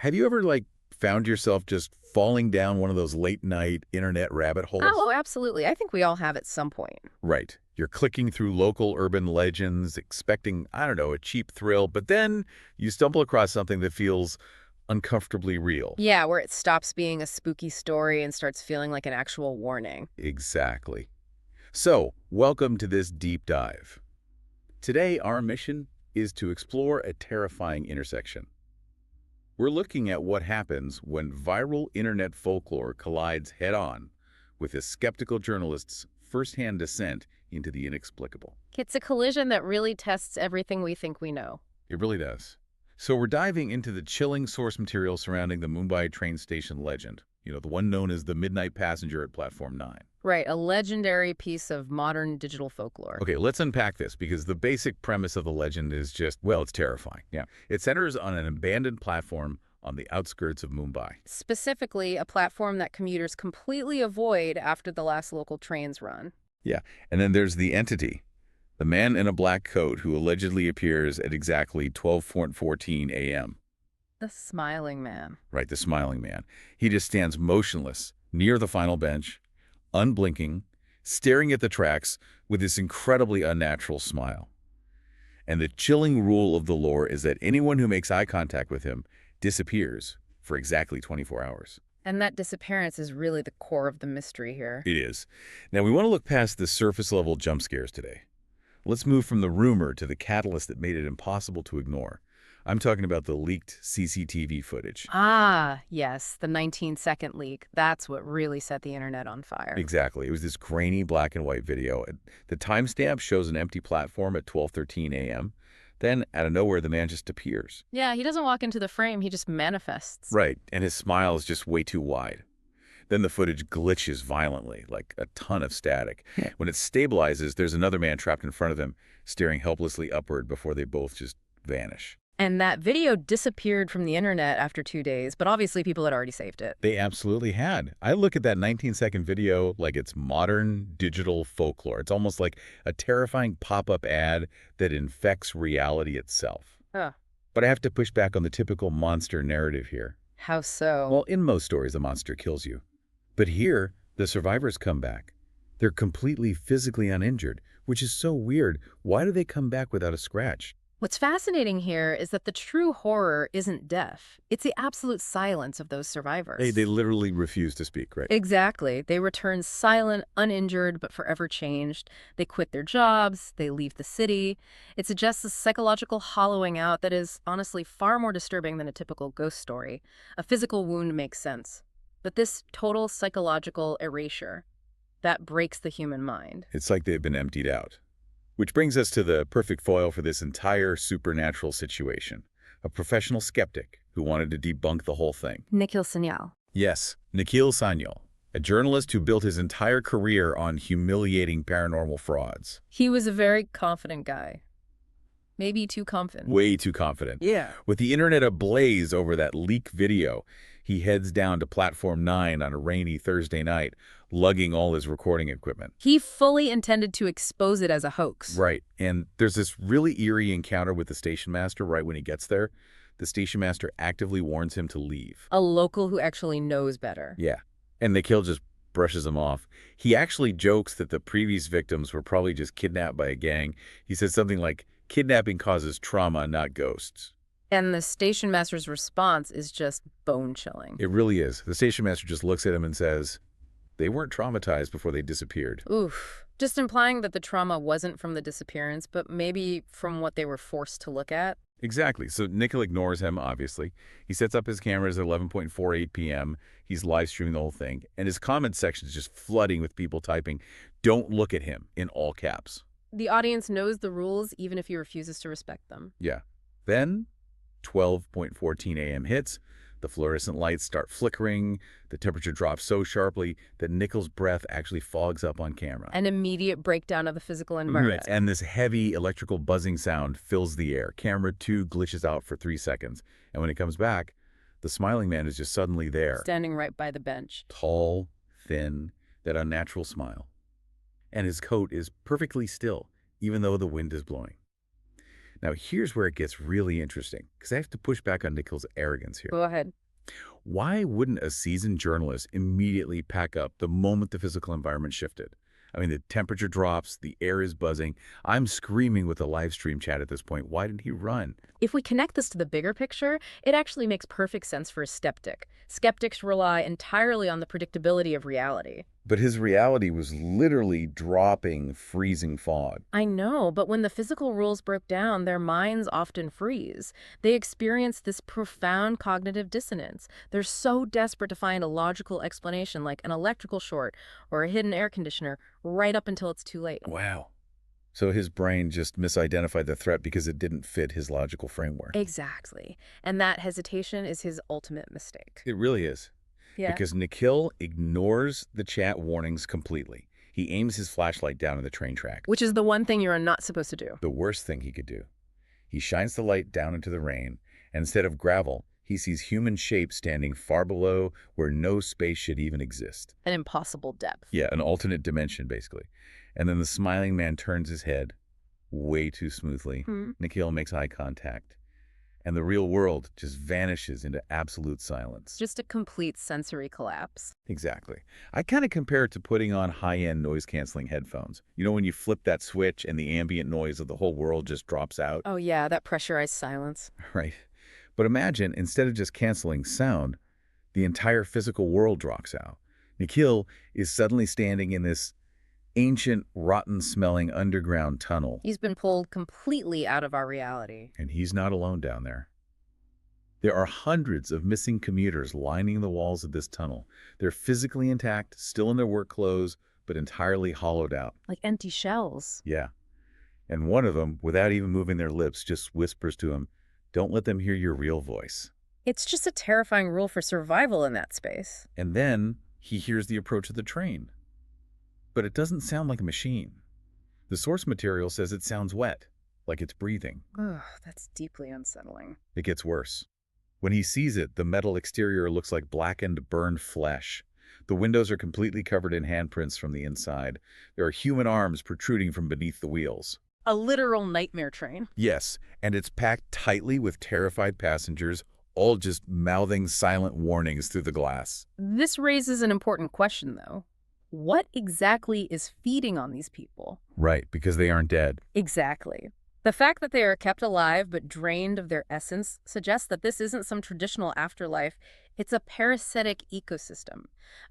Have you ever, found yourself just falling down one of those late-night internet rabbit holes? Oh, absolutely. I think we all have at some point. Right. You're clicking through local urban legends, expecting, I don't know, a cheap thrill, but then you stumble across something that feels uncomfortably real. Yeah, where it stops being a spooky story and starts feeling like an actual warning. Exactly. So, welcome to this deep dive. Today, our mission is to explore a terrifying intersection. We're looking at what happens when viral internet folklore collides head-on with a skeptical journalist's first-hand descent into the inexplicable. It's a collision that really tests everything we think we know. It really does. So we're diving into the chilling source material surrounding the Mumbai train station legend. The one known as the Midnight Passenger at Platform 9. Right, a legendary piece of modern digital folklore. Okay, let's unpack this because the basic premise of the legend is just, well, it's terrifying. Yeah. It centers on an abandoned platform on the outskirts of Mumbai. Specifically, a platform that commuters completely avoid after the last local trains run. Yeah. And then there's the entity, the man in a black coat who allegedly appears at exactly 12:14 a.m. The smiling man. Right, the smiling man. He just stands motionless near the final bench, unblinking, staring at the tracks with this incredibly unnatural smile. And the chilling rule of the lore is that anyone who makes eye contact with him disappears for exactly 24 hours. And that disappearance is really the core of the mystery here. It is. Now, we want to look past the surface-level jump scares today. Let's move from the rumor to the catalyst that made it impossible to ignore. I'm talking about the leaked CCTV footage. Ah, yes, the 19-second leak. That's what really set the internet on fire. Exactly. It was this grainy black and white video. The timestamp shows an empty platform at 12:13 a.m. Then, out of nowhere, the man just appears. Yeah, he doesn't walk into the frame, he just manifests. Right, and his smile is just way too wide. Then the footage glitches violently, like a ton of static. When it stabilizes, there's another man trapped in front of him, staring helplessly upward before they both just vanish. And that video disappeared from the internet after 2 days, but obviously people had already saved it. They absolutely had. I look at that 19-second video like it's modern digital folklore. It's almost like a terrifying pop-up ad that infects reality itself. Huh. But I have to push back on the typical monster narrative here. How so? Well, in most stories, the monster kills you. But here, the survivors come back. They're completely physically uninjured, which is so weird. Why do they come back without a scratch? What's fascinating here is that the true horror isn't death. It's the absolute silence of those survivors. They literally refuse to speak, right? Exactly. They return silent, uninjured, but forever changed. They quit their jobs. They leave the city. It suggests a psychological hollowing out that is honestly far more disturbing than a typical ghost story. A physical wound makes sense. But this total psychological erasure, that breaks the human mind. It's like they've been emptied out. Which brings us to the perfect foil for this entire supernatural situation. A professional skeptic who wanted to debunk the whole thing. Nikhil Sanyal. Yes, Nikhil Sanyal, a journalist who built his entire career on humiliating paranormal frauds. He was a very confident guy. Maybe too confident. Way too confident. Yeah. With the internet ablaze over that leak video, he heads down to Platform 9 on a rainy Thursday night, lugging all his recording equipment. He fully intended to expose it as a hoax. Right. And there's this really eerie encounter with the station master right when he gets there. The station master actively warns him to leave. A local who actually knows better. Yeah. And Nikhil just brushes him off. He actually jokes that the previous victims were probably just kidnapped by a gang. He says something like, "Kidnapping causes trauma, not ghosts." And the station master's response is just bone-chilling. It really is. The station master just looks at him and says, they weren't traumatized before they disappeared. Oof. Just implying that the trauma wasn't from the disappearance, but maybe from what they were forced to look at. Exactly. So Nikhil ignores him, obviously. He sets up his cameras at 11:48 p.m. He's live streaming the whole thing. And his comment section is just flooding with people typing, "Don't look at him," in all caps. The audience knows the rules, even if he refuses to respect them. Yeah. Then 12:14 a.m. hits. The fluorescent lights start flickering. The temperature drops so sharply that Nikhil's breath actually fogs up on camera. An immediate breakdown of the physical environment. And this heavy electrical buzzing sound fills the air. Camera 2 glitches out for 3 seconds. And when it comes back, the smiling man is just suddenly there. Standing right by the bench. Tall, thin, that unnatural smile. And his coat is perfectly still, even though the wind is blowing. Now, here's where it gets really interesting, because I have to push back on Nikhil's arrogance here. Go ahead. Why wouldn't a seasoned journalist immediately pack up the moment the physical environment shifted? I mean, the temperature drops, the air is buzzing. I'm screaming with the live stream chat at this point. Why didn't he run? If we connect this to the bigger picture, it actually makes perfect sense for a skeptic. Skeptics rely entirely on the predictability of reality. But his reality was literally dropping, freezing fog. I know, but when the physical rules broke down, their minds often freeze. They experience this profound cognitive dissonance. They're so desperate to find a logical explanation, like an electrical short or a hidden air conditioner, right up until it's too late. Wow. So his brain just misidentified the threat because it didn't fit his logical framework. Exactly. And that hesitation is his ultimate mistake. It really is. Yeah. Because Nikhil ignores the chat warnings completely. He aims his flashlight down in the train track. Which is the one thing you're not supposed to do. The worst thing he could do. He shines the light down into the rain, and instead of gravel, he sees human shapes standing far below where no space should even exist. An impossible depth. Yeah, an alternate dimension, basically. And then the smiling man turns his head way too smoothly. Nikhil makes eye contact. And the real world just vanishes into absolute silence. Just a complete sensory collapse. Exactly. I kind of compare it to putting on high-end noise-canceling headphones. You know, when you flip that switch and the ambient noise of the whole world just drops out? Oh yeah, that pressurized silence. Right. But imagine, instead of just canceling sound, the entire physical world drops out. Nikhil is suddenly standing in this ancient, rotten-smelling underground tunnel. He's been pulled completely out of our reality. And he's not alone down there. There are hundreds of missing commuters lining the walls of this tunnel. They're physically intact, still in their work clothes, but entirely hollowed out. Like empty shells. Yeah. And one of them, without even moving their lips, just whispers to him, "Don't let them hear your real voice." It's just a terrifying rule for survival in that space. And then he hears the approach of the train. But it doesn't sound like a machine. The source material says it sounds wet, like it's breathing. Ugh, that's deeply unsettling. It gets worse. When he sees it, the metal exterior looks like blackened, burned flesh. The windows are completely covered in handprints from the inside. There are human arms protruding from beneath the wheels. A literal nightmare train. Yes, and it's packed tightly with terrified passengers, all just mouthing silent warnings through the glass. This raises an important question, though. What exactly is feeding on these people? Right, because they aren't dead. Exactly. The fact that they are kept alive but drained of their essence suggests that this isn't some traditional afterlife. It's a parasitic ecosystem,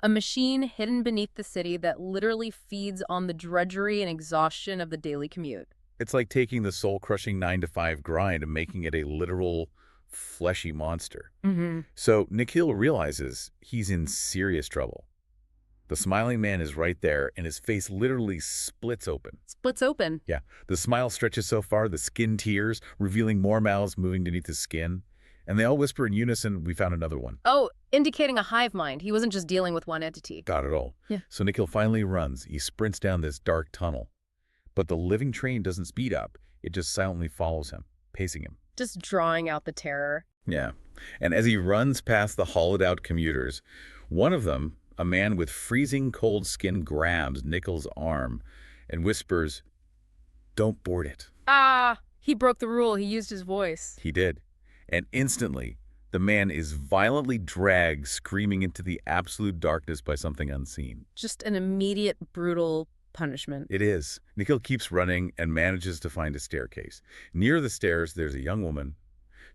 a machine hidden beneath the city that literally feeds on the drudgery and exhaustion of the daily commute. It's like taking the soul-crushing 9-to-5 grind and making it a literal, fleshy monster. So Nikhil realizes he's in serious trouble. The smiling man is right there, and his face literally splits open. Splits open. Yeah, the smile stretches so far, the skin tears, revealing more mouths moving beneath his skin. And they all whisper in unison, "We found another one." Oh, indicating a hive mind. He wasn't just dealing with one entity. Got it all. Yeah. So Nikhil finally runs. He sprints down this dark tunnel. But the living train doesn't speed up. It just silently follows him, pacing him. Just drawing out the terror. Yeah. And as he runs past the hollowed-out commuters, one of them, a man with freezing cold skin, grabs Nikhil's arm and whispers, "Don't board it." Ah, he broke the rule. He used his voice. He did. And instantly, the man is violently dragged, screaming into the absolute darkness by something unseen. Just an immediate, brutal punishment. It is. Nikhil keeps running and manages to find a staircase. Near the stairs, there's a young woman.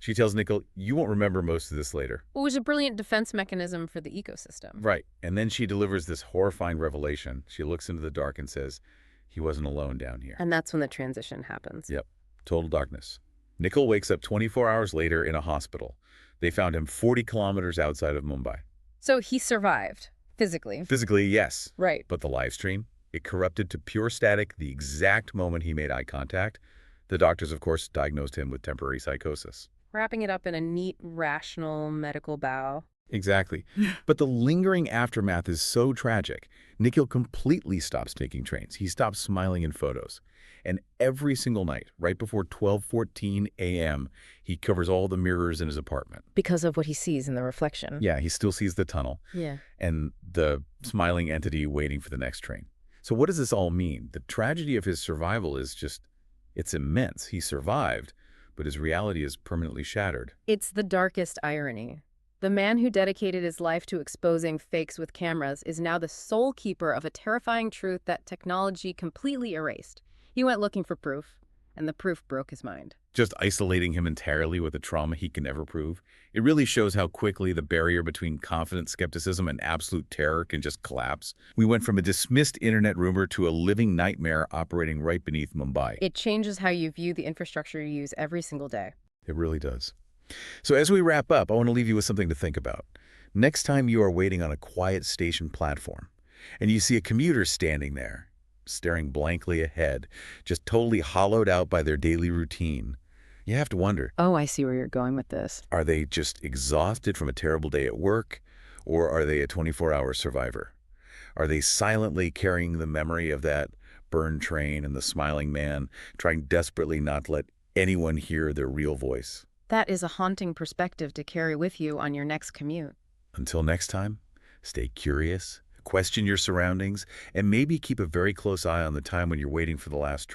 She tells Nikhil, "You won't remember most of this later." It was a brilliant defense mechanism for the ecosystem. Right. And then she delivers this horrifying revelation. She looks into the dark and says, "He wasn't alone down here." And that's when the transition happens. Yep. Total darkness. Nikhil wakes up 24 hours later in a hospital. They found him 40 kilometers outside of Mumbai. So he survived, physically. Physically, yes. Right. But the live stream, it corrupted to pure static the exact moment he made eye contact. The doctors, of course, diagnosed him with temporary psychosis. Wrapping it up in a neat, rational medical bow. Exactly. But the lingering aftermath is so tragic. Nikhil completely stops taking trains. He stops smiling in photos. And every single night, right before 12:14 a.m., he covers all the mirrors in his apartment. Because of what he sees in the reflection. Yeah, he still sees the tunnel Yeah. and the smiling entity waiting for the next train. So what does this all mean? The tragedy of his survival is just, it's immense. He survived, but his reality is permanently shattered. It's the darkest irony. The man who dedicated his life to exposing fakes with cameras is now the sole keeper of a terrifying truth that technology completely erased. He went looking for proof, and the proof broke his mind. Just isolating him entirely with a trauma he can never prove. It really shows how quickly the barrier between confident skepticism and absolute terror can just collapse. We went from a dismissed internet rumor to a living nightmare operating right beneath Mumbai. It changes how you view the infrastructure you use every single day. It really does. So as we wrap up, I want to leave you with something to think about. Next time you are waiting on a quiet station platform and you see a commuter standing there, staring blankly ahead, just totally hollowed out by their daily routine, you have to wonder, Oh, I see where you're going with this. are they just exhausted from a terrible day at work, or are they a 24-hour survivor? Are they silently carrying the memory of that burned train and the smiling man, trying desperately not to let anyone hear their real voice? That is a haunting perspective to carry with you on your next commute. Until next time, stay curious, question your surroundings, and maybe keep a very close eye on the time when you're waiting for the last train.